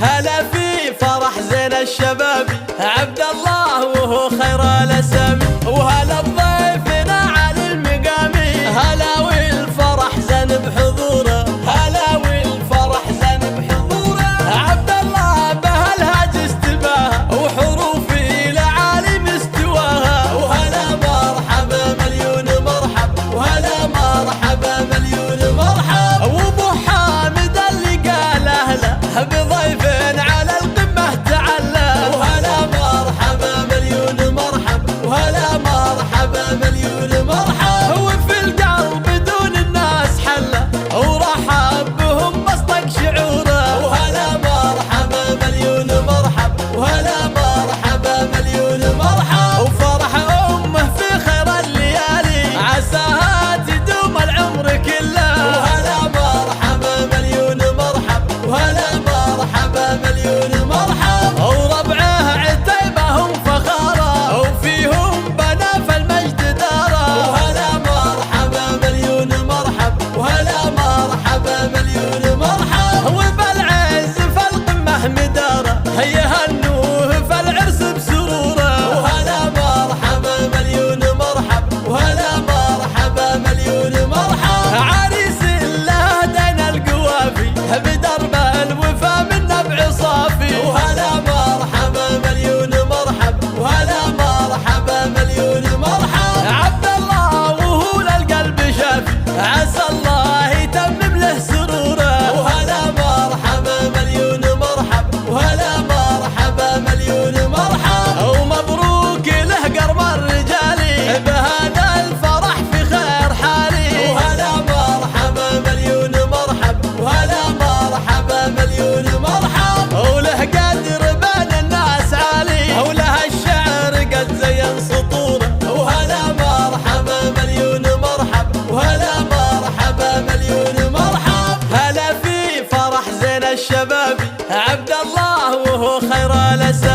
هلا في فرح زين الشباب عبد الله وهو خير الاسامي، وهلا بضيفنا على المقامي، هلا والفرح زين بحضوره، هلا والفرح زين بحضوره، عبد الله بهالهاج استباها وحروفي لعالي مستواها، وهلا مرحبا مليون مرحب، وهلا مرحبا مليون مرحب، وابو حامد اللي قال اهلا بضيف على القمه تعلى، وهلا مرحبا مليون مرحب، وهلا مرحبا مليون مرحب، وفي القلب دون الناس حله ورحب بهم مصدق شعوره، وهلا مرحبا مليون مرحب، وهلا مرحبا مليون مرحب، وفرح امه في خير الليالي عساها تدوم العمر كله، وهلا مرحبا مليون مرحب، وهلا مرحبا مليون مرحب، وربعه عتيبهم فخاره وفيهم بنا في المجد داره، وهلا مرحبا مليون مرحب، وهلا مرحبا مليون مرحب، وبالعز في القمه مداره يهنوه في العرس بسروره، وهلا مرحبا مليون مرحب، وهلا مرحبا مليون مرحب، عريس له دين القوافي بدرب الوفا من نبع صافي، وهلا مرحبا مليون مرحب، وهلا مرحبا مليون مرحب، عبد الله وهو للقلب شافي عسى الله يتمم له سروره، وهلا مرحبا مليون مرحب، وهلا مرحبا مليون مرحب، ومبروك له قرب الرجالي بهذا الفرح في خير حالي، وهلا مرحبا مليون مرحب، وهلا مرحبا مليون مرحب، وله قدر بين الناس عالي، وله الشعر قد زين سطوره، وهلا مرحبا مليون مرحب، وهلا مرحبا مليون مرحب، هلا في فرح زين الشباب عبد الله وهو خير الاسامي.